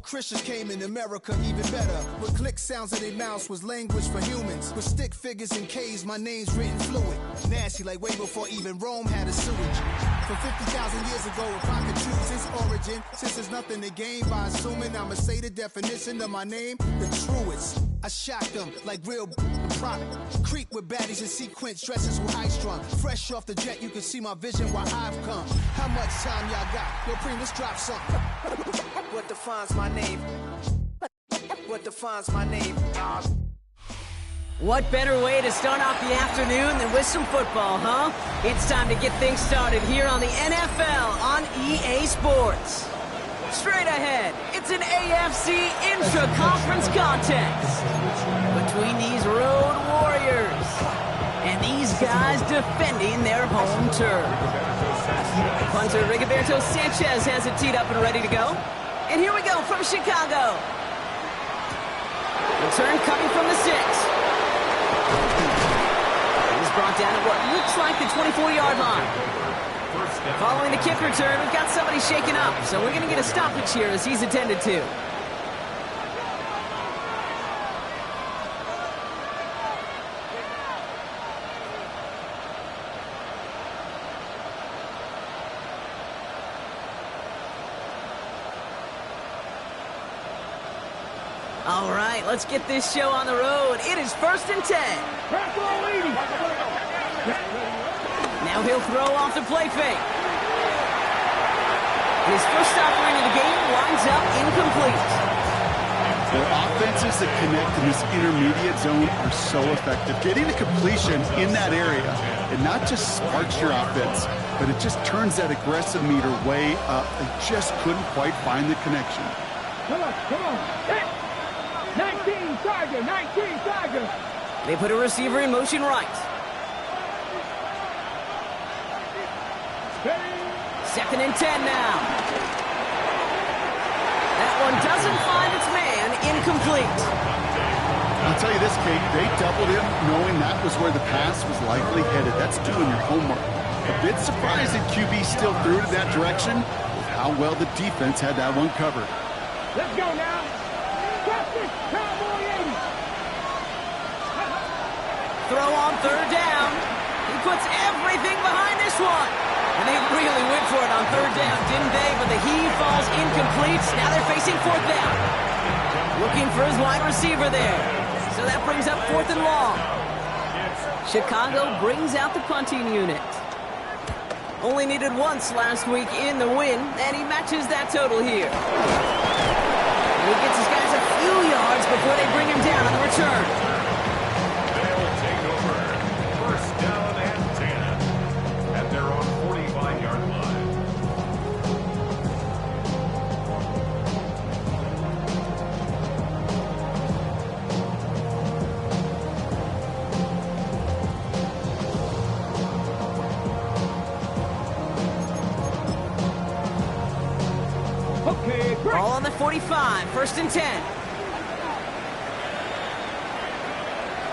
Christians came in America even better. With click sounds in their mouths was language for humans. With stick figures and K's, my name's written fluid. Nasty like way before even Rome had a sewage. From 50,000 years ago, if I could choose its origin, since there's nothing to gain by assuming I'ma say the definition of my name, the truest. I shock them like real product. Creep with baddies in sequence, dresses with high strung. Fresh off the jet, you can see my vision why I've come. How much time y'all got? Yo, Preem, let's drop something. What defines my name? What defines my name? What better way to start off the afternoon than with some football, huh? It's time to get things started here on the NFL on EA Sports. Straight ahead, it's an AFC intra-conference contest between these road warriors and these guys defending their home turf. Punter Rigoberto Sanchez has it teed up and ready to go. And here we go from Chicago. Return coming from the 6. He's brought down at what looks like the 24-yard line. Following the kick return, we've got somebody shaken up, so we're going to get a stoppage here as he's attended to. All right, let's get this show on the road. It is 1st and 10. Now he'll throw off the play fake. His first stopper into the game winds up incomplete. Their offenses that connect in this intermediate zone are so effective. Getting the completion in that area, it not just sparks your offense, but it just turns that aggressive meter way up. They just couldn't quite find the connection. Come on. Hey! 19 Tiger. They put a receiver in motion right. Second and 10 now. That one doesn't find its man. Incomplete. I'll tell you this, Kate, they doubled him knowing that was where the pass was likely headed. That's doing your homework. A bit surprising QB still threw to that direction with how well the defense had that one covered. Let's go now. Cowboy 80. Throw on 3rd down. He puts everything behind this one. And they really went for it on 3rd down, didn't they? But the heave falls incomplete. Now they're facing 4th down. Looking for his wide receiver there. So that brings up 4th and long. Chicago brings out the punting unit. Only needed once last week in the win, and he matches that total here. He gets his guys a few yards before they bring him down on the return. They'll take over 1st down and 10 at their own 45-yard line. Okay, great. Ball on the 45, 1st and 10.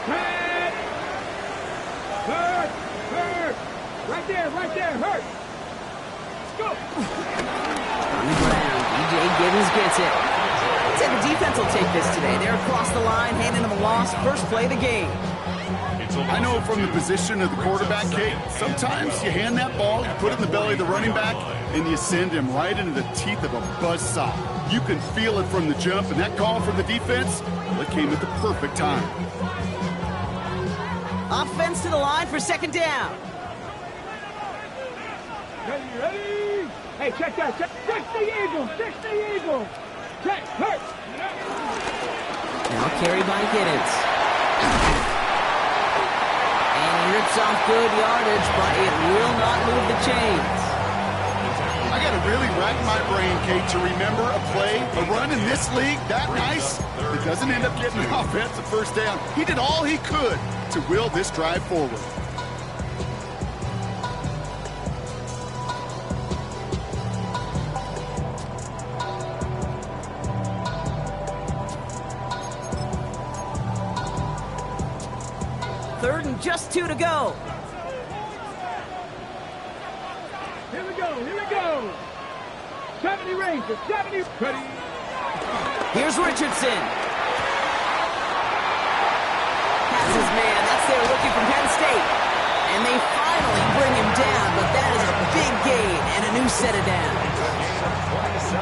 Hurt. Right there, hurt. Let's go. On the ground, DJ Gibbons gets it. I'd say the defense will take this today. They're across the line, handing them a loss. First play of the game. I know from the position of the quarterback, Kate, sometimes you hand that ball, you put it in the belly of the running back, and you send him right into the teeth of a buzzsaw. You can feel it from the jump, and that call from the defense, well, it came at the perfect time. Offense to the line for 2nd down. Ready? Hey, check that. Check the eagle. Check, hurt. Now carried by Giddens. And he rips off good yardage, but it will not move the chains. I got to really rack my brain, Kate, to remember a play, a run in this league that nice that doesn't end up getting an offensive 1st down. He did all he could to will this drive forward. Third and just 2 to go. Here we go. 70 Rangers, 70. Ready. Here's Richardson. Passes man. That's their rookie from Penn State. And they finally bring him down, but that is a big gain and a new set of downs.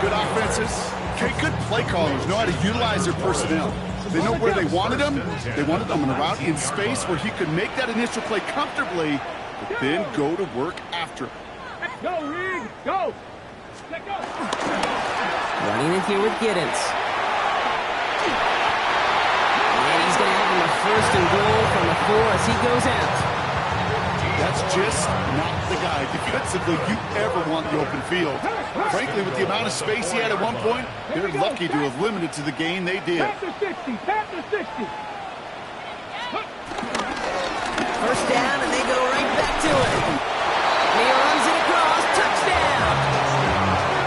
Good offenses. Okay, good play callers know how to utilize their personnel. They know where they wanted him. They wanted him on a route in space where he could make that initial play comfortably, but then go to work after it. Go, Reed, go. Let go. Running it here with Giddens. And he's going to have him a first and goal from the 4 as he goes out. That's just not the guy defensively you ever want in the open field. Frankly, with the amount of space he had at one point, they're lucky to have limited to the gain they did. Tap to 60, tap to 60. First down, and they go right back to it. And he runs it across. Touchdown!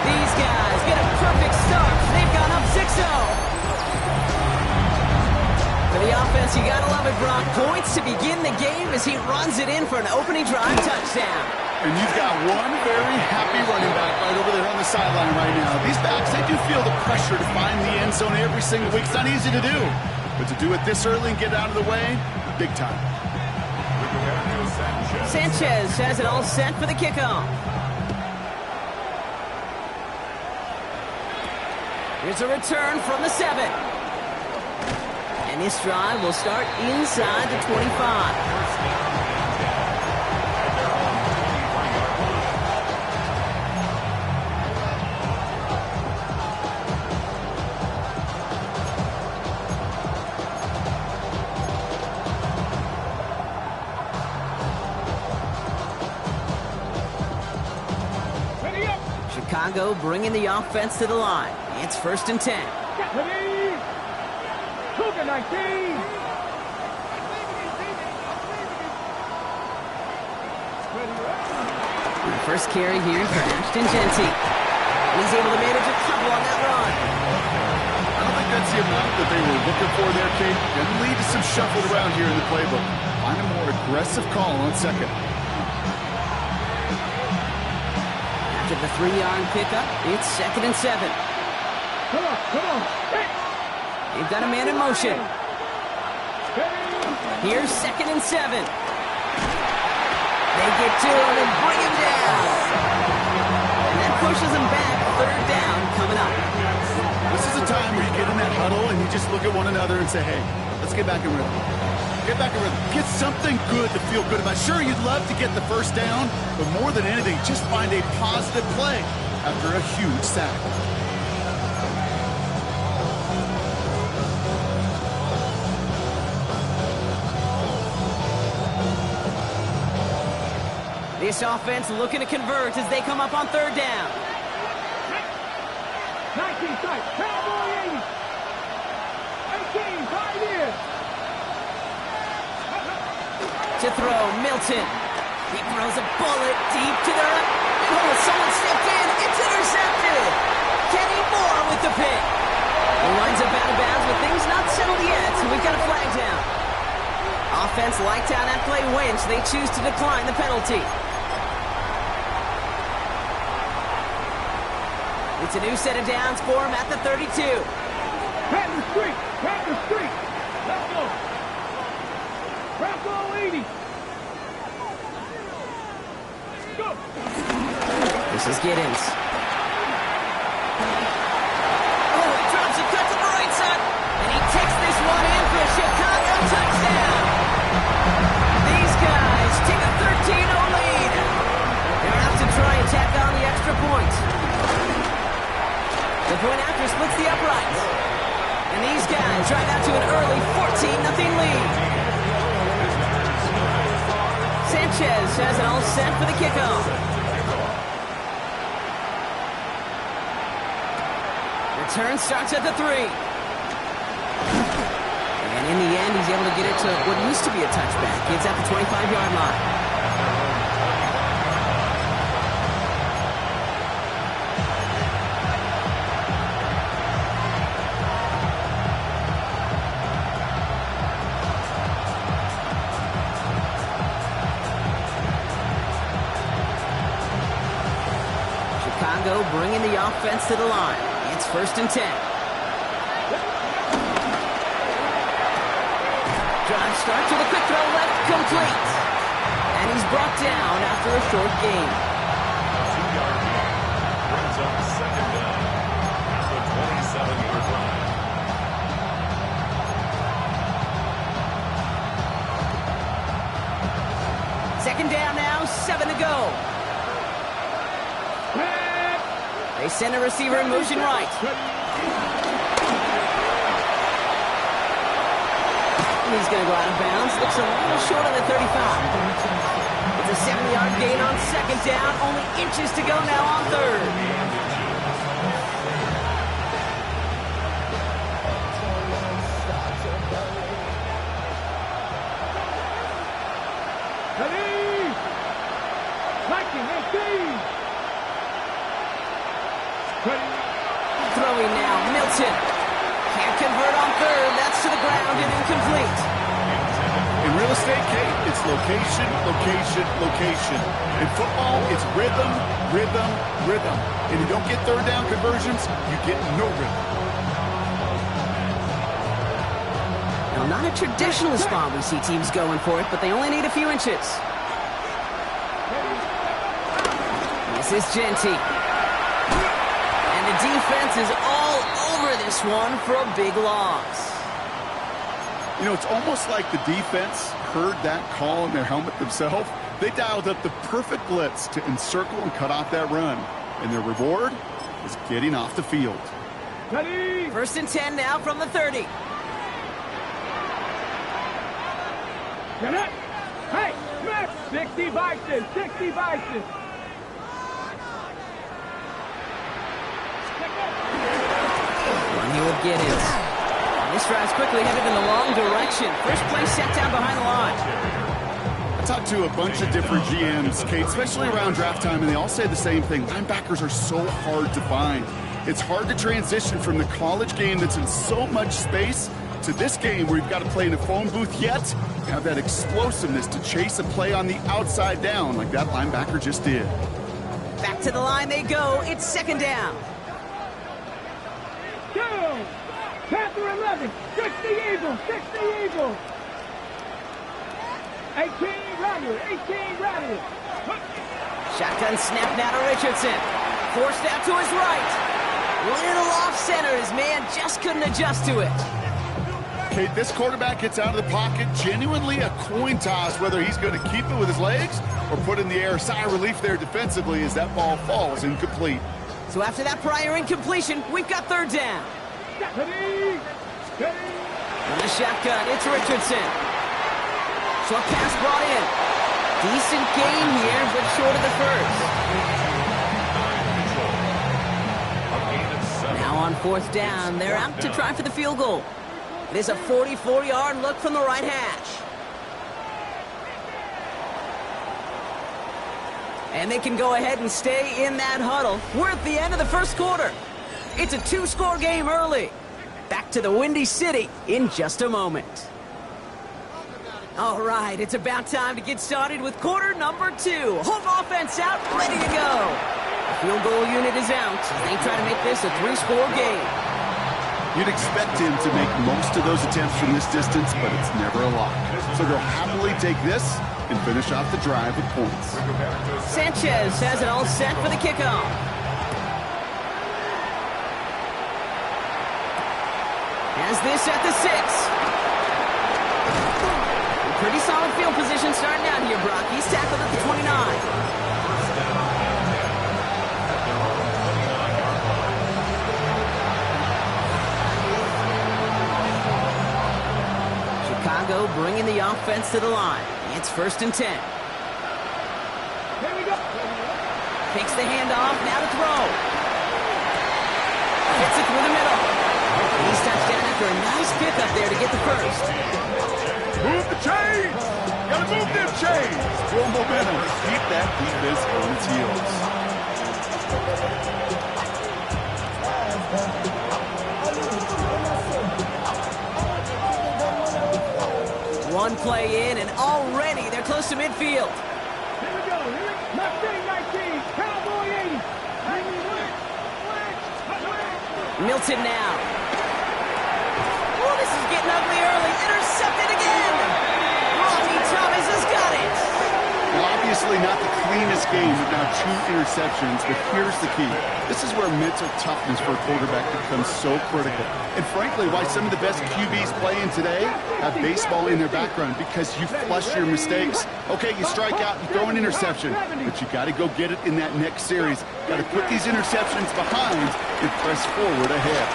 These guys get a perfect start. They've gone up 6-0. For the offense, you gotta love it, Brock. Points to begin the game as he runs it in for an opening drive touchdown. And you've got one very happy running back right over there on the sideline right now. These backs, they do feel the pressure to find the end zone every single week. It's not easy to do. But to do it this early and get out of the way, big time. Sanchez has it all set for the kickoff. Here's a return from the 7. And this drive will start inside the 25. Chicago bringing the offense to the line. It's 1st and 10. Cougar 19. The first carry here for Ashton Genty. He's able to manage a couple on that run. I don't think that's the amount that they were looking for there, Kate. Can lead to some shuffle around here in the playbook. Find a more aggressive call on 2nd. After the 3-yard pickup, it's 2nd and 7. Come on. Hey. They've got a man in motion. Here's 2nd and 7. They get to him and bring him down. And that pushes him back. 3rd down coming up. This is a time where you get in that huddle and you just look at one another and say, hey, let's get back in rhythm. Get back in rhythm. Get something good to feel good about. Sure, you'd love to get the first down, but more than anything, just find a positive play after a huge sack. This offense looking to convert as they come up on 3rd down. 19 sight, Cowboy 80. 18, 5 years. To throw, Milton. He throws a bullet deep to the right. Oh, someone stepped in. It's intercepted. Kenny Moore with the pick. He winds up out of bounds, but things not settled yet, so we've got a flag down. Offense liked how that play went, so they choose to decline the penalty. It's a new set of downs for him at the 32. Pat the street. Let's go. Bravo 80. Go. This is Giddens. Oh, he drops it, cuts to the right side, and he takes this one in for a Chicago touchdown. These guys take a 13-0 lead. They're out to try and tack on the extra point. The point after splits the uprights. And these guys drive out to an early 14-0 lead. Sanchez has it all set for the kickoff. Return starts at the 3. And in the end, he's able to get it to what used to be a touchback. It's at the 25-yard line. Chicago bringing the offense to the line. It's 1st and 10. start to the quick throw left, complete. And he's brought down after a short gain. 2-yard gain brings up second down at the 27-yard line. Second down now, 7 to go. They send a receiver in motion right. He's going to go out of bounds. Looks a little short on the 35. It's a 7-yard gain on second down. Only inches to go now on third. Throwing now, Milton. Can't convert on third. That's to the ground and incomplete. In real estate, Kate, it's location, location, location. In football, it's rhythm, rhythm, rhythm. And you don't get third down conversions, you get no rhythm. Now, not a traditional spot we see teams going for it, but they only need a few inches. This is Genty. And the defense is all over this one for a big loss. You know, it's almost like the defense heard that call in their helmet themselves. They dialed up the perfect blitz to encircle and cut off that run. And their reward is getting off the field. First and 10 now from the 30. Hey, Smith! 60 Bison! 60 Bison! One here with Giddens. This drive's quickly headed in the wrong direction. First play set down behind the line. I talked to a bunch of different GMs, Kate, especially around draft time, and they all say the same thing. Linebackers are so hard to find. It's hard to transition from the college game that's in so much space to this game where you've got to play in a phone booth, yet have that explosiveness to chase a play on the outside down like that linebacker just did. Back to the line they go. It's second down. Go! Panther 11! 60 Eagles! 60 Eagles! 18 Rattler! 18 Rattler! Shotgun snap now to Richardson. Forced out to his right. Little off center. His man just couldn't adjust to it. Kate, this quarterback gets out of the pocket, genuinely a coin toss whether he's going to keep it with his legs or put in the air. Sigh of relief there defensively as that ball falls incomplete. So after that prior incompletion, we've got third down. On the shotgun, it's Richardson. Short pass brought in. Decent gain here, but short of the first. Now on fourth down, they're out to try for the field goal. It is a 44-yard look from the right hash. And they can go ahead and stay in that huddle. We're at the end of the first quarter. It's a two-score game early. Back to the Windy City in just a moment. All right, it's about time to get started with quarter number 2. Home offense out, ready to go. The field goal unit is out as they try to make this a 3-score game. You'd expect him to make most of those attempts from this distance, but it's never a lock. So they'll happily take this and finish off the drive with points. Sanchez has it all set for the kickoff. Has this at the 6. Pretty solid field position starting out here, Brock. He's tackled at the 29. Chicago bringing the offense to the line. It's first and 10. Here we go. Takes the handoff, now to throw. Hits it through the middle. He's touchdown after a nice pickup there to get the first. Move the chains! Gotta move them chains! Full momentum. Keep that defense on its heels. One play in, and already they're close to midfield. Here we go. Mustang 19, Cowboy 80. Milton now. Oh, this is getting ugly early. Intercepted again. cleanest game with now 2 interceptions, but here's the key. This is where mental toughness for a quarterback becomes so critical. And frankly, why some of the best QBs playing today have baseball in their background, because you flush your mistakes. Okay, you strike out, you throw an interception, but you got to go get it in that next series. Got to put these interceptions behind and press forward ahead.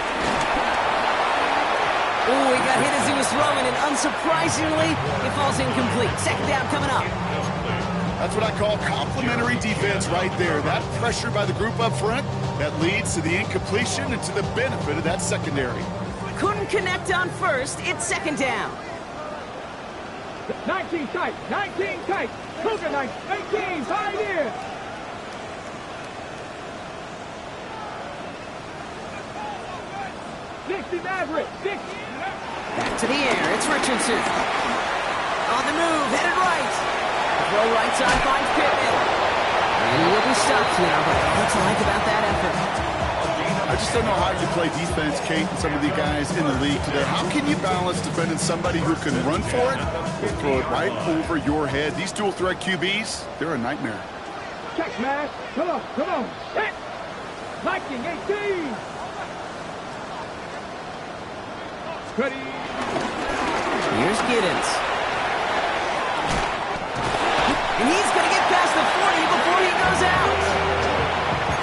Oh, he got hit as he was throwing, and unsurprisingly, it falls incomplete. Second down coming up. That's what I call complimentary defense right there. That pressure by the group up front, that leads to the incompletion and to the benefit of that secondary. Couldn't connect on first. It's second down. 19 tight, 19 tight. Cougar 19, 5 here. Maverick, 60. Back to the air. It's Richardson. On the move, headed right. Throw right side finds Pittman. And he will be stopped now, but what's I like about that effort? I just don't know how you play defense, Kate, and some of the guys in the league today. How can you balance defending somebody who can run for it or throw it right over your head? These dual threat QBs, they're a nightmare. Check, man. Come on, come on. Hit. Viking 18. Ready. Here's Giddens. And he's going to get past the 40 before he goes out.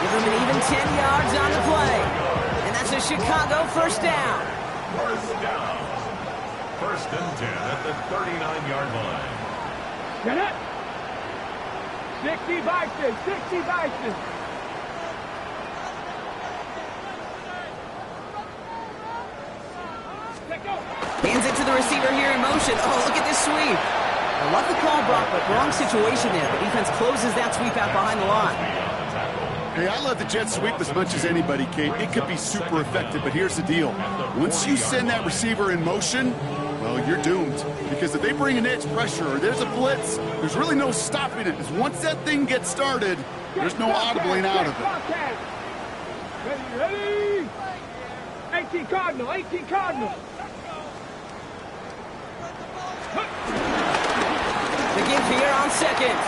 Give him an even 10 yards on the play. And that's a Chicago first down. First down. First and 10 at the 39-yard line. Get it. 60 Bison, 60 Bison. Hands it to the receiver here in motion. Oh, look at this sweep. I love the call, Brock, but wrong situation there. The defense closes that sweep out behind the line. Hey, I love the jet sweep as much as anybody, Kate. It could be super effective, but here's the deal. Once you send that receiver in motion, well, you're doomed. Because if they bring an edge pressure or there's a blitz, there's really no stopping it. Because once that thing gets started, there's no audibling out of it. Ready, ready. 18 Cardinal, 18 Cardinal. The give here on second.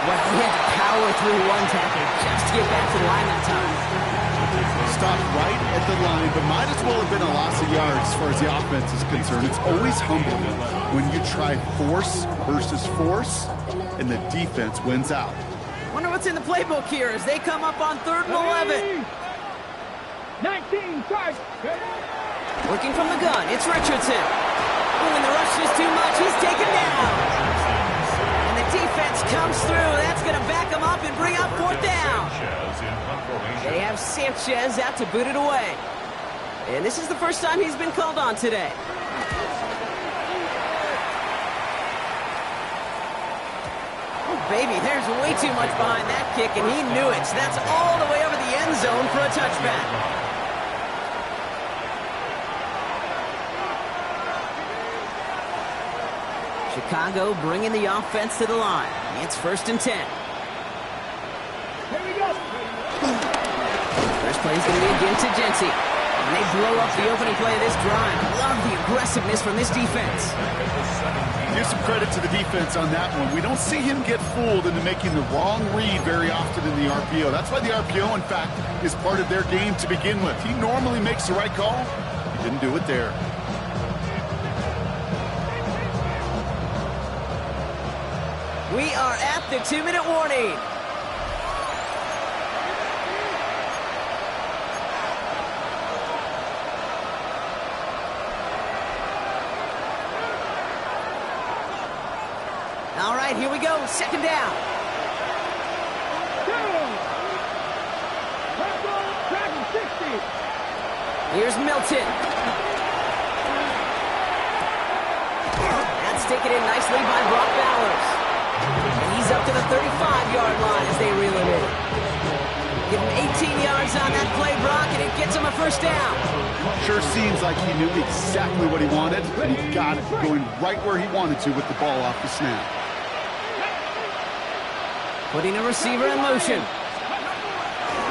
Well, he had to power through one tackle just to get back to the line that time. Stopped right at the line, but might as well have been a loss of yards as far as the offense is concerned. It's always humbling when you try force versus force, and the defense wins out. Wonder what's in the playbook here as they come up on 3rd and 11. 19, charge. Working from the gun, it's Richardson. Oh, and the rush is too much. He's taken down. And the defense comes through. That's going to back him up and bring up 4th down. They have Sanchez out to boot it away. And this is the first time he's been called on today. Oh, baby, there's way too much behind that kick, and he knew it. So that's all the way over the end zone for a touchback. Chicago bringing the offense to the line. It's 1st and 10. Here we go. First play is going to be again to Jency. And they blow up the opening play of this drive. Love the aggressiveness from this defense. Give some credit to the defense on that one. We don't see him get fooled into making the wrong read very often in the RPO. That's why the RPO, in fact, is part of their game to begin with. He normally makes the right call. He didn't do it there. We are at the 2-minute warning. All right, here we go. 2nd down. Here's Milton. That's taken in nicely by Brock Bowers. And he's up to the 35-yard line as they reel him in. Give him 18 yards on that play, Brock, and it gets him a 1st down. Sure seems like he knew exactly what he wanted, and he got it going right where he wanted to with the ball off the snap. Putting a receiver in motion.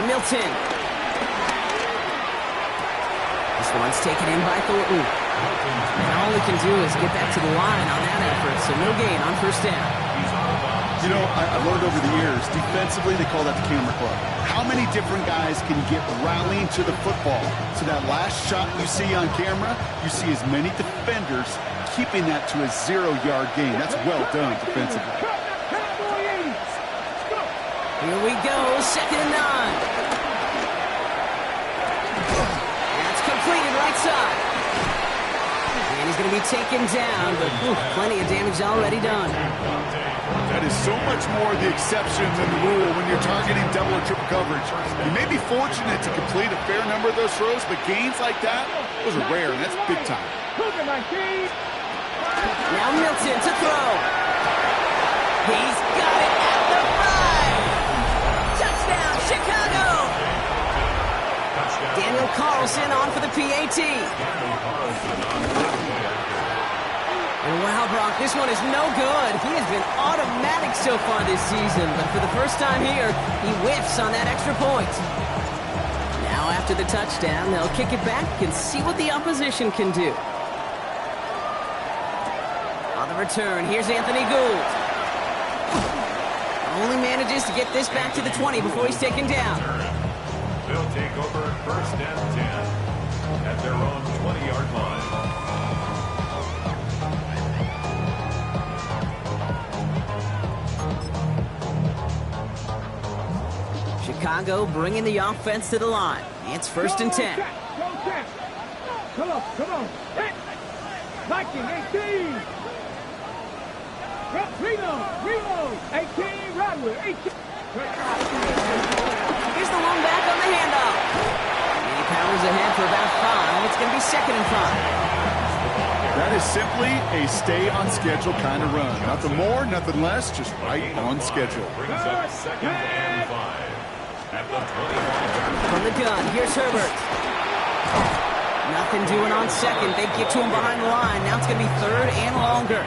Milton. This one's taken in by Thornton. And all he can do is get back to the line on that effort, so no gain on 1st down. You know, I learned over the years, defensively, they call that the camera club. How many different guys can get rallying to the football? So that last shot you see on camera, you see as many defenders keeping that to a 0-yard gain. That's well done defensively. Here we go, 2nd and 9. That's completed right side. And he's going to be taken down, but plenty of damage already done. That is so much more the exception than the rule when you're targeting double or triple coverage. You may be fortunate to complete a fair number of those throws, but gains like that, those are rare, and that's big time. Now Milton to throw. He's got it at the 5. Touchdown, Chicago. Daniel Carlson on for the PAT. And wow, Brock, this one is no good. He has been automatic so far this season, but for the first time here, he whiffs on that extra point. Now after the touchdown, they'll kick it back and see what the opposition can do. On the return, here's Anthony Gould. Only manages to get this back to the 20 before he's taken down. They'll take over 1st and 10 at their own 20-yard line. Chicago bringing the offense to the line. It's 1st and 10. Come on. Viking, 18. Reload. 18, Rodwood, 18. Here's the one back on the handoff. And he powers ahead for about 5. It's going to be 2nd and 5. That is simply a stay-on-schedule kind of run. Nothing more, nothing less, just right on schedule. Brings up 2nd and 5 at the 21. From the gun, here's Herbert. Nothing doing on 2nd. They get to him behind the line. Now it's going to be 3rd and longer.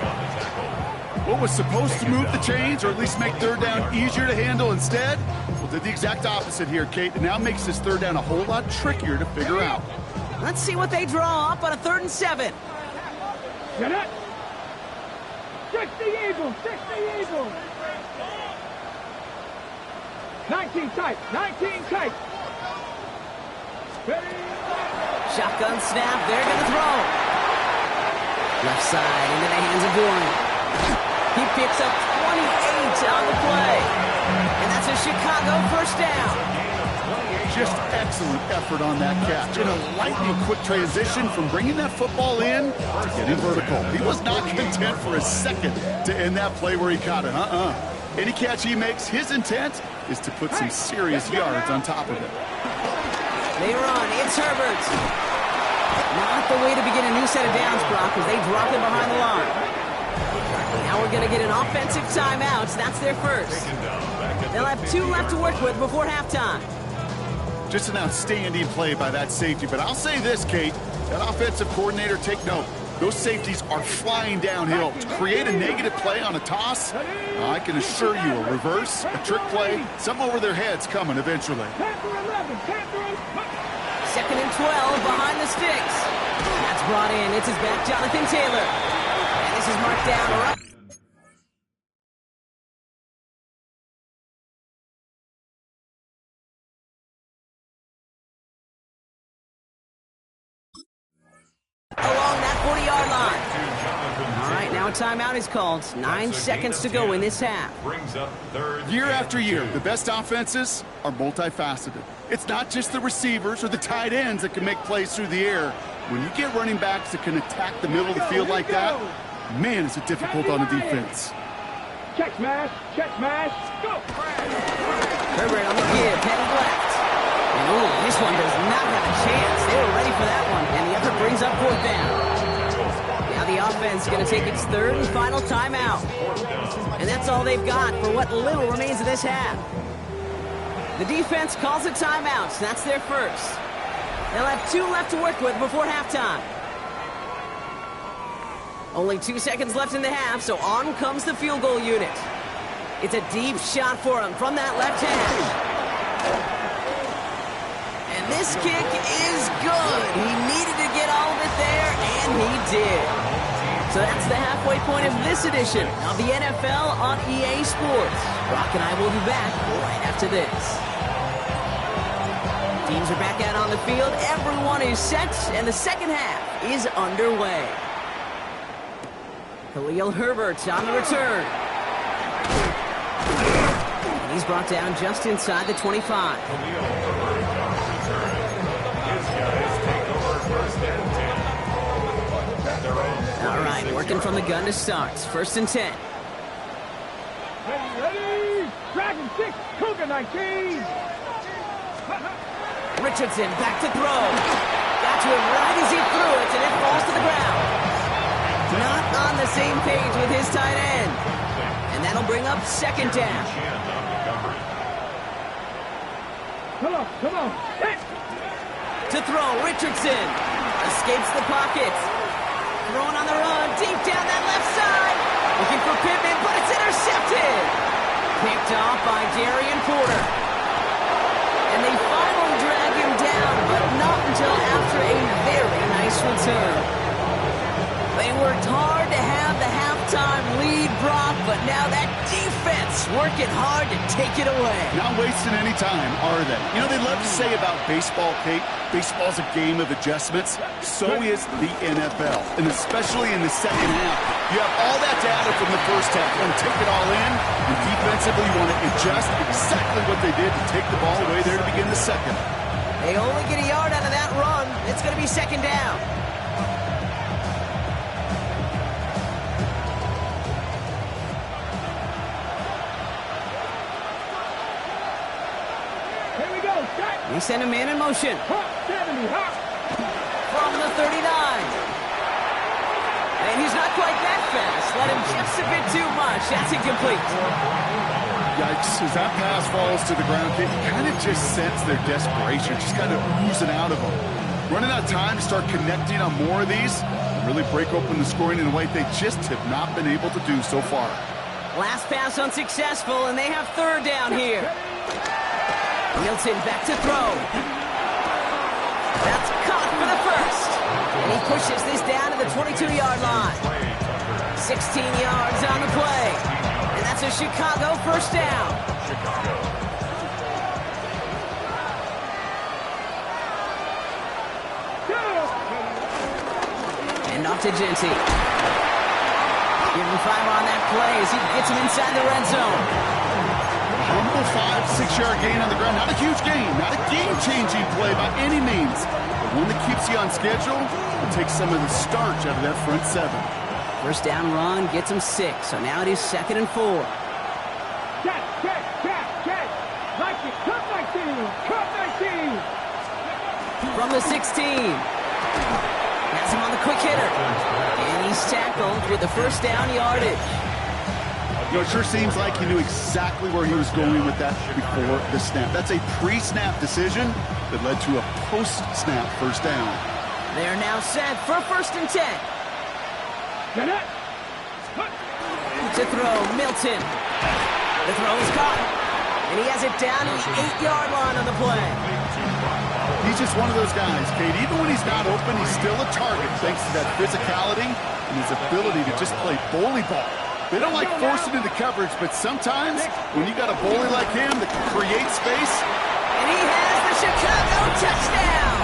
What was supposed to move the chains, or at least make 3rd down easier to handle instead, well, did the exact opposite here, Kate. It now makes this 3rd down a whole lot trickier to figure out. Let's see what they draw up on a 3rd and 7. Get it. 60 Eagles. 19 tight. Shotgun snap. They're going to throw. Left side into the hands of Bourne. He picks up 28 on the play. And that's a Chicago 1st down. Just excellent effort on that catch. In a lightning quick transition from bringing that football in to getting vertical. He was not content for a second to end that play where he caught it. Any catch he makes, his intent is to put some serious yards on top of it. They run. It's Herbert. Not the way to begin a new set of downs, Brock, as they drop it behind the line. Now we're going to get an offensive timeout. That's their first. They'll have 2 left to work with before halftime. Just an outstanding play by that safety. But I'll say this, Kate, that offensive coordinator, take note. Those safeties are flying downhill. To create a negative play on a toss, I can assure you a reverse, a trick play, something over their heads coming eventually. 2nd and 12 behind the sticks. That's brought in. It's his back, Jonathan Taylor. And this is marked down right. Along that 40-yard line. All right, now a timeout is called. 9 seconds to go in this half. Year after year, the best offenses are multifaceted. It's not just the receivers or the tight ends that can make plays through the air. When you get running backs that can attack the middle of the field like that, man, is it difficult on a defense. Check smash, go! Herbert on the give, headed left. Oh, this one does not have a chance. They were ready for that one, and the other brings up 4th down. Now the offense is going to take its 3rd and final timeout. And that's all they've got for what little remains of this half. The defense calls a timeout. That's their first. They'll have 2 left to work with before halftime. Only 2 seconds left in the half, so on comes the field goal unit. It's a deep shot for him from that left hash. And this kick is good. He needed to get all of it there, and he did. So that's the halfway point of this edition of the NFL on EA Sports. Brock and I will be back right after this. Teams are back out on the field. Everyone is set, and the second half is underway. Khalil Herbert on the return. And he's brought down just inside the 25. Khalil Herbert on the return. His guys take over first and 10. At their own All right, working from the gun to start. First and 10. Ready? Dragon 6, Cougar 19. Richardson back to throw. Got to him right as he threw it, and it falls to the ground. Not on the same page with his tight end. And that'll bring up second down. Come on. Hit. To throw, Richardson escapes the pocket. Throwing on the run, deep down that left side. Looking for Pittman, but it's intercepted. Picked off by Darian Porter. And they finally drag him down, but not until after a very nice return. They worked hard to have the halftime lead, Brock, but now that defense working hard to take it away. Not wasting any time, are they? You know, they love to say about baseball, Kate, baseball's a game of adjustments. So is the NFL, and especially in the second half. You have all that data from the first half. You want to take it all in, and defensively you want to adjust exactly what they did to take the ball away there to begin the second. They only get a yard out of that run. It's going to be second down. We send a man in motion. Hop, 70, hop. From the 39. And he's not quite that fast. Let him just a bit too much. That's incomplete. Yikes, as that pass falls to the ground, you kind of just sense their desperation, just kind of oozing out of them. Running out of time to start connecting on more of these, and really break open the scoring in a way they just have not been able to do so far. Last pass unsuccessful, and they have third down here. Milton back to throw. That's caught for the first. And he pushes this down to the 22-yard line. 16 yards on the play. And that's a Chicago first down. And off to Genty. Give him 5 on that play as he gets him inside the red zone. Humble 5-6-yard gain on the ground. Not a huge gain, not a game-changing play by any means, but one that keeps you on schedule and takes some of the starch out of that front seven. First down run gets him 6, so now it is 2nd and 4. Catch. Like it. Cut 19. From the 16. Has him on the quick hitter. And he's tackled with the first down yardage. You know, it sure seems like he knew exactly where he was going with that before the snap. That's a pre-snap decision that led to a post-snap first down. They are now set for 1st and 10. Get it. To throw, Milton. The throw is caught. And he has it down to the 8-yard line on the play. He's just one of those guys, Kate. Even when he's not open, he's still a target thanks to that physicality and his ability to just play bully ball. They don't like forcing into coverage, but sometimes when you got a bully like him that can create space. And he has the Chicago touchdown.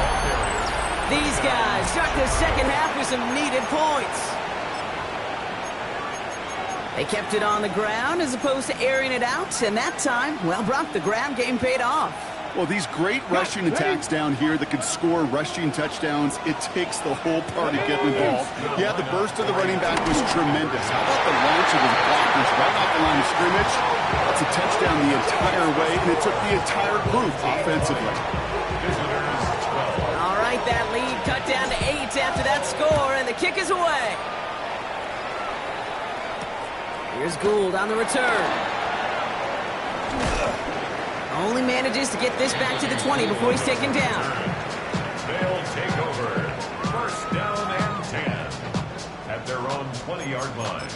These guys start the second half with some needed points. They kept it on the ground as opposed to airing it out, and that time, well, Brock, the ground game paid off. Well, these great rushing attacks down here that can score rushing touchdowns, it takes the whole party getting involved. Yeah, the burst of the running back was tremendous. How about the launch of his blockers right off the line of scrimmage? That's a touchdown the entire way, and it took the entire group offensively. All right, that lead cut down to 8 after that score, and the kick is away. Here's Gould on the return. Only manages to get this back to the 20 before he's taken down. They'll take over. First down and 10 at their own 20-yard line.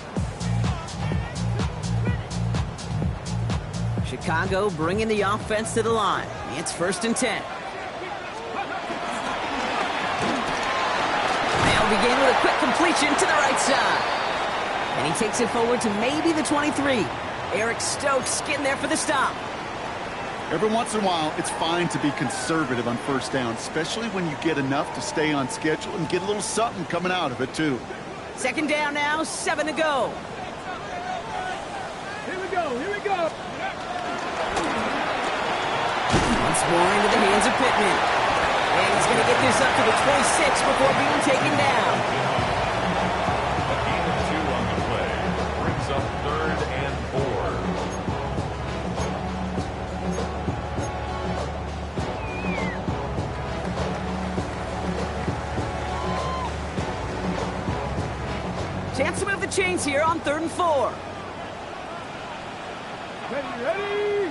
Chicago bringing the offense to the line. It's 1st and 10. They'll That'll begin with a quick completion to the right side. And he takes it forward to maybe the 23. Eric Stokes getting there for the stop. Every once in a while, it's fine to be conservative on first down, especially when you get enough to stay on schedule and get a little something coming out of it, too. Second down now, 7 to go. Here we go, here we go. Once more into the hands of Pittman. And he's going to get this up to the 26 before being taken down. A gain of 2 on the play. Brings up 3rd and 4. Chance to move the chains here on 3rd and 4. Ready?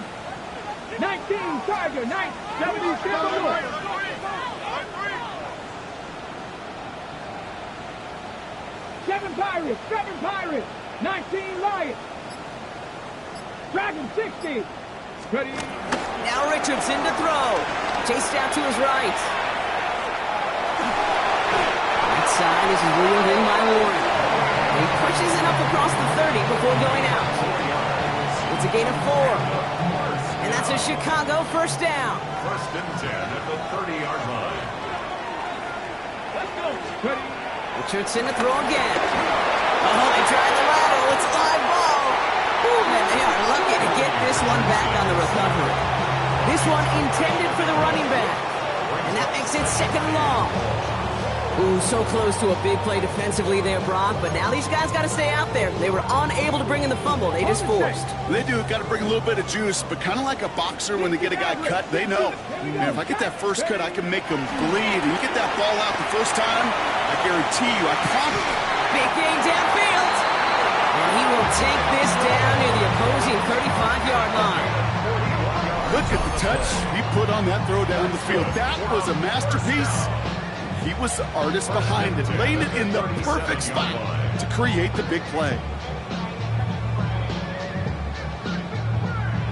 19, Tiger, 77 North. 7 Pirates, 19 Lions. Dragon 60. Ready? Now Richardson to throw. Chased out to his right. Right side, this is reeled in by Warren. He pushes it up across the 30 before going out. It's a gain of 4. And that's a Chicago first down. 1st and 10 at the 30-yard line. Let's go. Ready? Richardson to throw again. Oh, they tried the lateral. It's a live ball. Ooh, man, they are lucky to get this one back on the recovery. This one intended for the running back. And that makes it 2nd and long. Ooh, so close to a big play defensively there, Brock, but now these guys got to stay out there. They were unable to bring in the fumble. They just forced. They do. Got to bring a little bit of juice, but kind of like a boxer when they get a guy cut, they know. Man, if I get that first cut, I can make them bleed. And you get that ball out the first time, I guarantee you, I promise. Big gain downfield. And he will take this down near the opposing 35-yard line. Look at the touch he put on that throw down the field. That was a masterpiece. He was the artist behind it, laying it in the perfect spot to create the big play.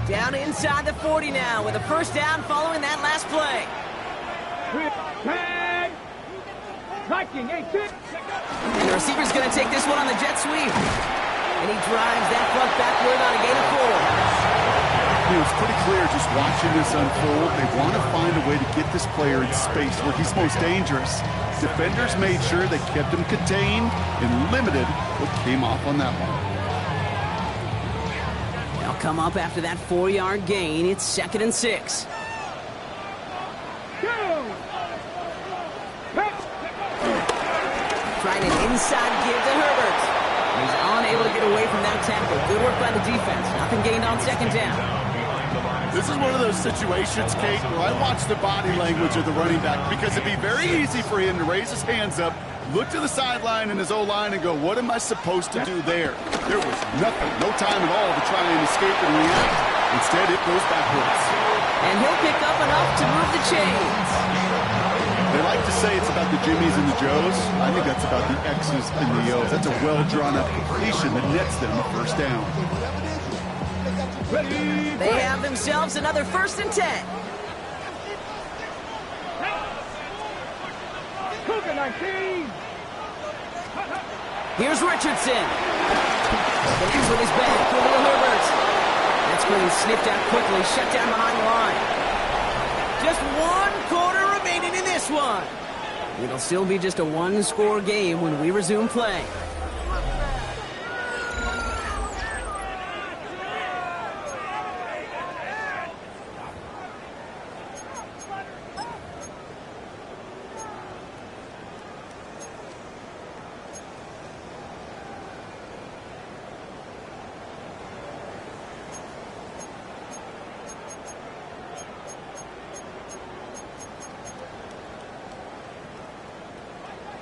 Down inside the 40 now with a first down following that last play. Tag. Viking 18. And the receiver's going to take this one on the jet sweep. And he drives that front backward on a gain of 4. It's pretty clear just watching this unfold. They want to find a way to get this player in space where he's most dangerous. Defenders made sure they kept him contained and limited what came off on that one. They'll come up after that 4-yard gain. It's 2nd and 6. Trying an inside give to Herbert. He's unable to get away from that tackle. Good work by the defense. Nothing gained on 2nd down. This is one of those situations, Kate, where I watch the body language of the running back because it'd be very easy for him to raise his hands up, look to the sideline in his O-line and go, what am I supposed to do there? There was nothing, no time at all to try and escape and react. Instead, it goes backwards. And he'll pick up enough to move the chains. They like to say it's about the Jimmies and the Joes. I think that's about the X's and the O's. That's a well-drawn-up completion that nets them a first down. They have themselves another 1st and 10. Here's Richardson. Connects with his back over to Herbert. That's going sniffed out quickly, shut down behind the line. Just 1 quarter remaining in this one. It'll still be just a 1-score game when we resume play.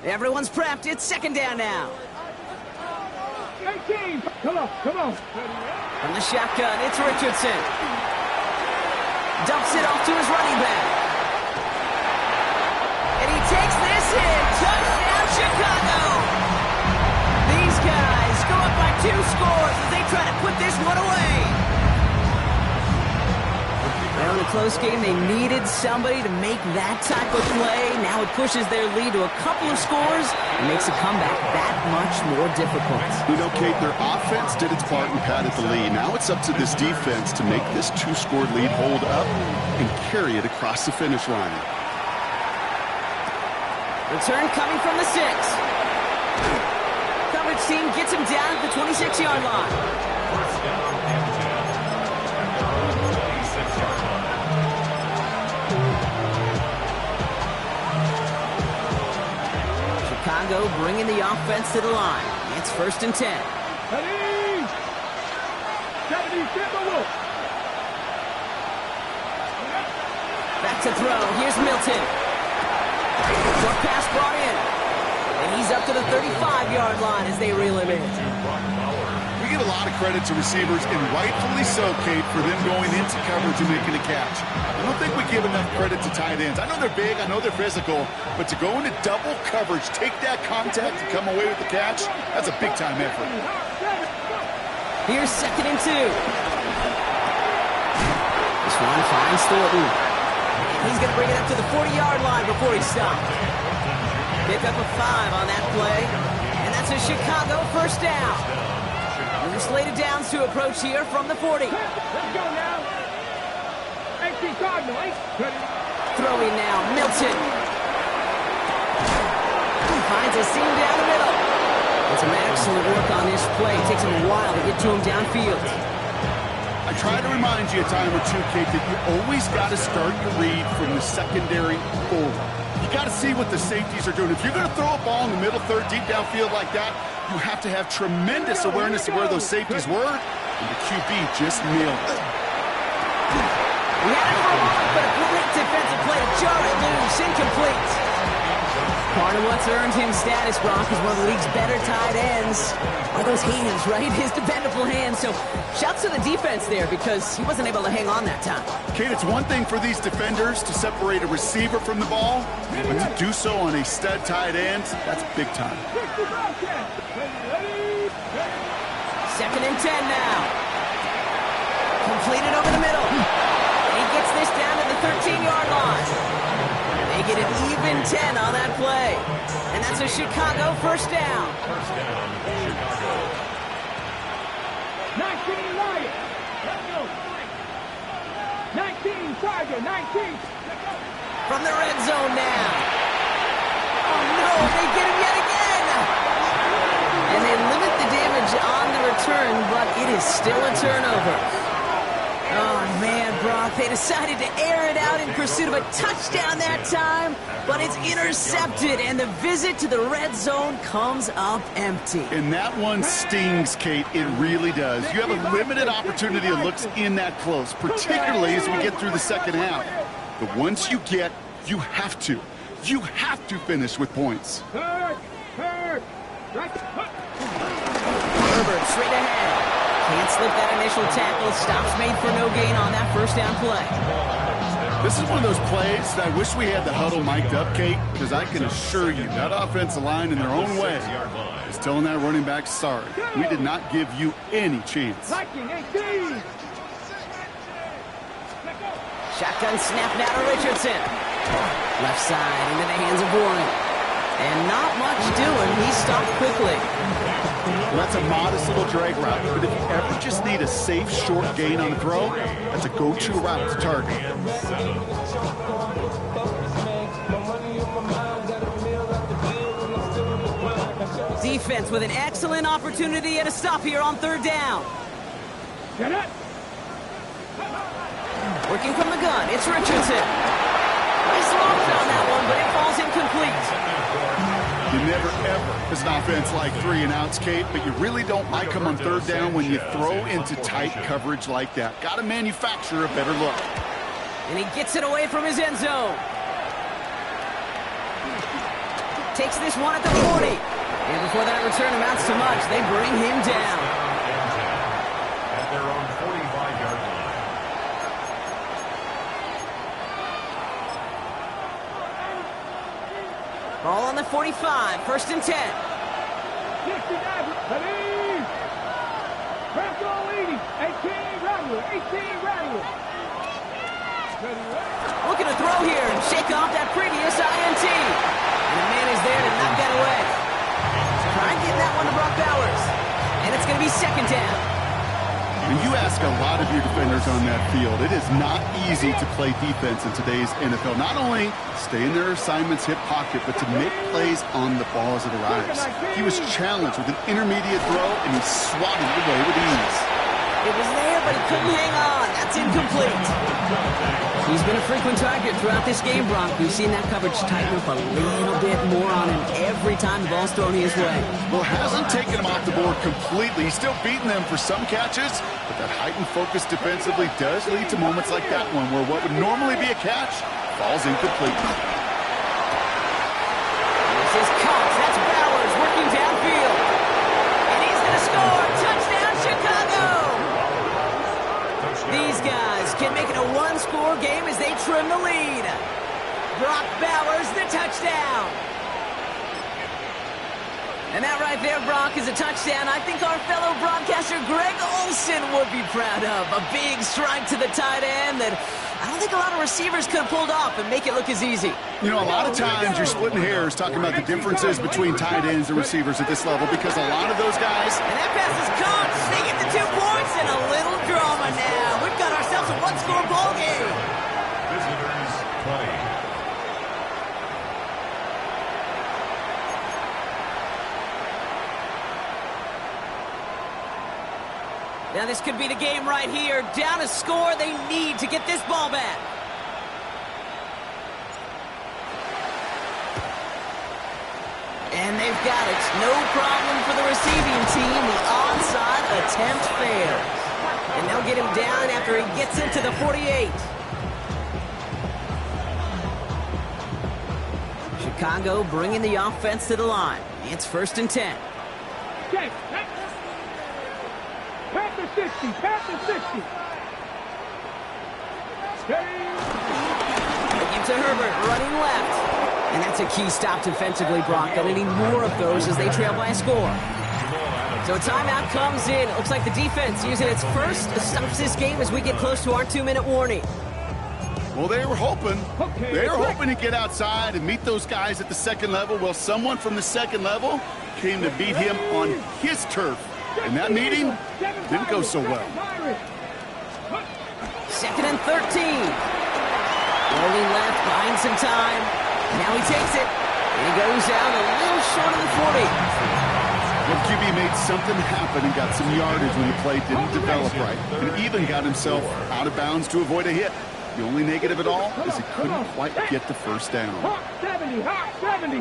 Everyone's prepped. It's 2nd down now. 18. Come on. From the shotgun, it's Richardson. Dumps it off to his running back. And he takes this hit. Touchdown, Chicago. These guys go up by 2 scores as they try to put this one away. in a close game, they needed somebody to make that type of play. Now it pushes their lead to a couple of scores and makes a comeback that much more difficult. You know, Kate, their offense did its part and padded the lead. Now it's up to this defense to make this two-score lead hold up and carry it across the finish line. Return coming from the 6. Coverage team gets him down at the 26-yard line. First down and 10. At their own 26-yard line. Chicago bringing the offense to the line. It's first and 10. Back to throw. Here's Milton. Short pass brought in. And he's up to the 35-yard line as they reel him in. We give a lot of credit to receivers, and rightfully so, Kate, for them going into coverage and making a catch. I don't think we give enough credit to tight ends. I know they're big, I know they're physical, but to go into double coverage, take that contact, and come away with the catch, that's a big-time effort. Here's second and 2. This one finds Thornton. And he's going to bring it up to the 40-yard line before he stopped. Pick up a 5 on that play. And that's a Chicago first down. There's slated downs to approach here from the 40. Let's go now. 18 Cardinal. Throwing now, Milton. Finds a seam down the middle. And some excellent work on this play. It takes him a while to get to him downfield. I try to remind you a time or two, Kate, that you always got to start your read from the secondary forward. You got to see what the safeties are doing. If you're going to throw a ball in the middle third, deep downfield like that, you have to have tremendous awareness of where those safeties were, and the QB just nailed it. We had it for a moment, but a great defensive play to jar it loose, incomplete. Part of what's earned him status, Brock, is one of the league's better tight ends. Are those hands, right? His dependable hands. So shouts to the defense there because he wasn't able to hang on that time. Kate, it's one thing for these defenders to separate a receiver from the ball, but to do so on a stud tight end, that's big time. Second and 10 now. Completed over the middle. And he gets this down to the 13-yard line. They get an even 10 on that play. And that's a Chicago first down. First down, Chicago. 19 Lions. Let's go. 19 Tiger. 19. From the red zone now. Oh, no, they get him yet again. And they limit the damage on the return, but it is still a turnover. Oh, man, Brock, they decided to air it out in pursuit of a touchdown that time, but it's intercepted, and the visit to the red zone comes up empty. And that one stings, Kate. It really does. You have a limited opportunity to look in that close, particularly as we get through the second half. But once you get, you have to finish with points. Herbert. Herbert straight ahead. Can't slip that initial tackle. Stops made for no gain on that first down play. This is one of those plays that I wish we had the huddle mic'd up, Kate, because I can assure you that offensive line in their own way is telling that running back, sorry, we did not give you any chance. Viking 18. Shotgun snap now to Richardson. Left side into the hands of Warren. And not much doing. He stopped quickly. Well, that's a modest little drag route, but if you ever just need a safe, short gain on the throw, that's a go-to route to target. Defense with an excellent opportunity and a stop here on third down. Get it. Working from the gun, it's Richardson. Nice launch on that one, but it falls incomplete. You never, ever, as an offense, like 3 and outs, Kate, but you really don't like them on third down when you throw into tight coverage like that. Got to manufacture a better look. And he gets it away from his end zone. Takes this one at the 40. And before that return amounts to much, they bring him down. At their own 45-yard line. Ball on the 45, first and 10. 69. Rambo 80. 18 Rattler. 18 Rattler. Looking to throw here and shake off that previous INT. And the man is there to knock that away. Trying to get that one to Brock Bowers. And it's going to be second down. When you ask a lot of your defenders on that field, it is not easy to play defense in today's NFL. Not only stay in their assignments, hip pocket, but to make plays on the ball as it arrives. He was challenged with an intermediate throw, and he swatted it away with ease. It was there, but he couldn't hang on. That's incomplete. He's been a frequent target throughout this game, Brock. We've seen that coverage tighten up a little bit more on him every time the ball's thrown his way. Well, hasn't taken him off the board completely. He's still beating them for some catches, but that heightened focus defensively does lead to moments like that one where what would normally be a catch falls incomplete. This is Cox. That's Bowers working downfield. And he's going to score. Touchdown, Chicago! These guys can make it a one-score game as they trim the lead. Brock Bowers, the touchdown. And that right there, Brock, is a touchdown I think our fellow broadcaster Greg Olsen would be proud of. A big strike to the tight end that I don't think a lot of receivers could have pulled off and make it look as easy. You know, a lot of times you're splitting hairs talking about the differences between tight ends and receivers at this level because a lot of those guys... And that pass is caught. They get the 2 points and a little drama now. We've got ourselves a one-score ball game. Visitors 20. Now this could be the game right here. Down a score, they need to get this ball back. And they've got it. No problem for the receiving team. The onside attempt fails. And they'll get him down after he gets into the 48. Chicago bringing the offense to the line. It's 1st and 10. Pass the 60, pass the 60. Looking to Herbert, running left. And that's a key stop defensively, Brock. Gonna need more of those as they trail by a score. So a timeout comes in. It looks like the defense using its first stops this game as we get close to our 2-minute warning. Well, they were hoping. They were hoping to get outside and meet those guys at the second level. Well, someone from the second level came to beat him on his turf. And that meeting didn't go so well. 2nd and 13. Rolling left, buying some time. Now he takes it. And he goes down a little short of the 40. Well, QB made something happen and got some yardage when the play didn't develop right. And even got himself out of bounds to avoid a hit. The only negative at all is he couldn't quite get the first down. 70, 70.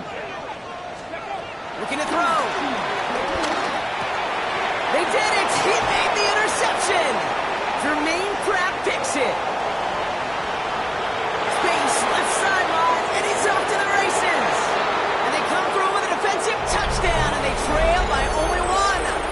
Looking to throw. They did it! He made the interception! Jermaine Pratt picks it. Space, left sideline, and he's off to the races. And they come through with a defensive touchdown, and they trail by only 1.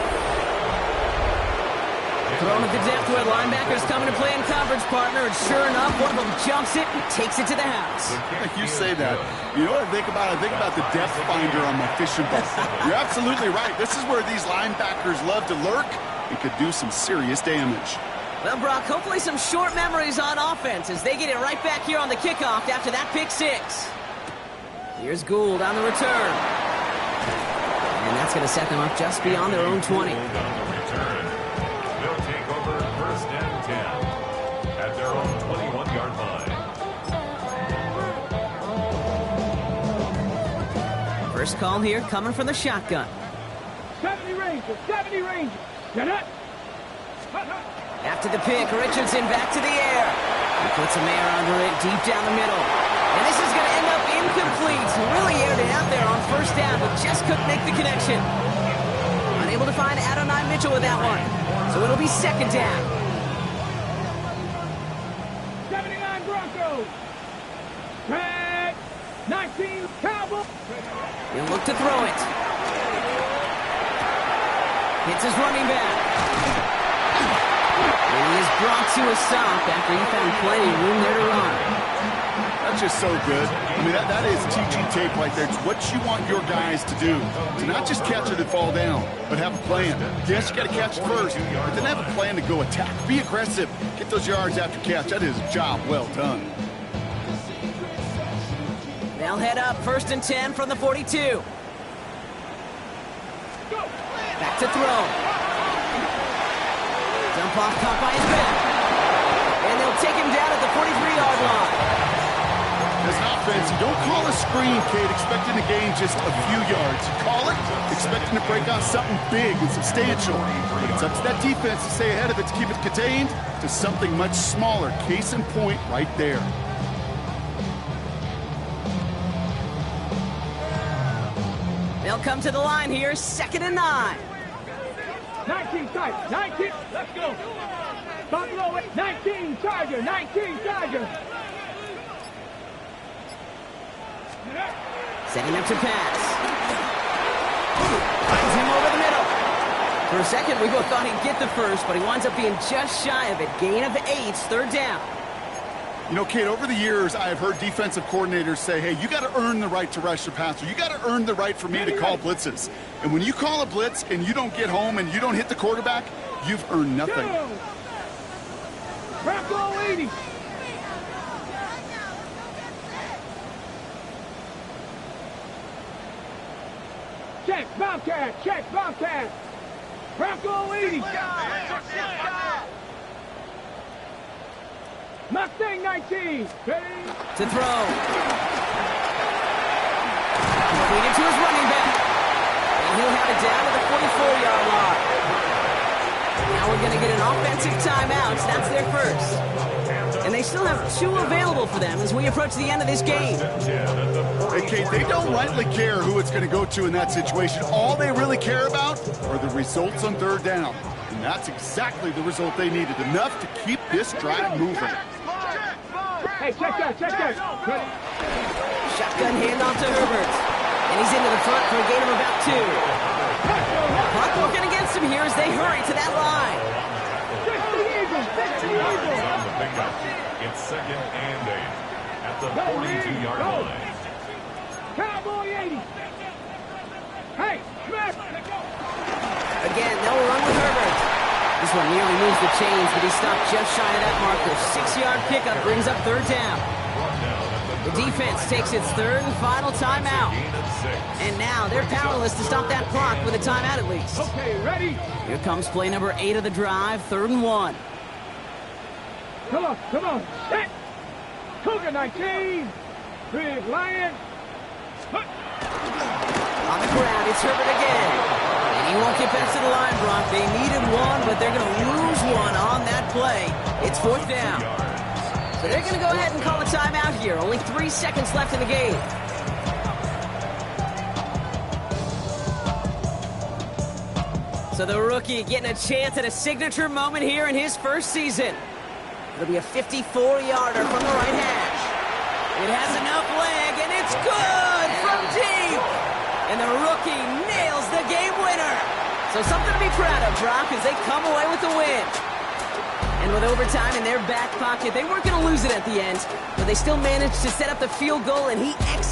Thrown at the depth where linebackers coming to play in coverage, partner, and sure enough, one of them jumps it and takes it to the house. You say that. You know what I think about? I think about the depth finder on my fishing boat. You're absolutely right. This is where these linebackers love to lurk and could do some serious damage. Well, Brock, hopefully some short memories on offense as they get it right back here on the kickoff after that pick 6. Here's Gould on the return. And that's going to set them up just beyond their own 20. They'll take over 1st and 10 at their own 21-yard line. First call here coming from the shotgun. 70 Rangers, 70 Rangers. Get it. After the pick, Richardson back to the air. He puts some air under it deep down the middle. And this is going to end up incomplete. Really aired it out there on 1st down, but just couldn't make the connection. Unable to find Adonai Mitchell with that one. So it'll be 2nd down. 79 Broncos. 19 Cowboys. He'll look to throw it. Hits his running back. And he is brought to a stop after he found plenty of room there to run. That's just so good. I mean, that is teaching tape right there. It's what you want your guys to do. To not just catch it and fall down, but have a plan. Yes, you got to catch it first, but then have a plan to go attack. Be aggressive. Get those yards after catch. That is a job well done. They'll head up 1st and 10 from the 42. Back to throw. Dump off caught by his back. And they'll take him down at the 43-yard line. As an offense, you don't call a screen, Kate, expecting to gain just a few yards. You call it expecting to break out something big and substantial. But it's up to that defense to stay ahead of it, to keep it contained to something much smaller. Case in point right there. They'll come to the line here, 2nd and 9. 19 tight, 19, let's go. Buffalo, 19 Charger, 19 Charger. Setting up to pass. Finds him over the middle. For a second, we both thought he'd get the first, but he winds up being just shy of it. Gain of 8, 3rd down. You know, Kate, over the years, I have heard defensive coordinators say, hey, you got to earn the right to rush the passer. You got to earn the right for me to call blitzes. And when you call a blitz and you don't get home and you don't hit the quarterback, you've earned nothing. Bronco 80. Check, Bobcat, check, Bobcat. Bronco 80. Mustang 19. Ready? To throw. Completed to his running back. And he'll have it down to the 44-yard line. Now we're going to get an offensive timeout. That's their first. And they still have 2 available for them as we approach the end of this game. Hey, Kate, they don't rightly care who it's going to go to in that situation. All they really care about are the results on 3rd down. And that's exactly the result they needed. Enough to keep this drive moving. Hey, check that, check that. Ready? Shotgun handoff to Herbert. And he's into the front for a gain of about 2. Clock working against him here as they hurry to that line. On the pickup. It's 2nd and 8 at the 42-yard line. Cowboy 80. Hey, Smith. Again, they'll run with Herbert. This one nearly moves the chains, but he stopped just shy of that marker. 6-yard pickup brings up 3rd down. The defense takes its 3rd and final timeout. And now they're powerless to stop that clock with a timeout at least. Okay, ready? Here comes play number 8 of the drive, 3rd and 1. Come on, come on. Set. Cougar 19. Big Lion. On the ground, it's Herbert again. And he won't get past to the line, Brock. They needed 1, but they're going to lose 1 on that play. It's 4th down. So they're going to go ahead and call a timeout here. Only 3 seconds left in the game. So the rookie getting a chance at a signature moment here in his first season. It'll be a 54-yarder from the right hash. It has enough leg, and it's good from deep. And the rookie nails the game winner. So something to be proud of, Brock, as they come away with the win. And with overtime in their back pocket, they weren't going to lose it at the end, but they still managed to set up the field goal, and he executed.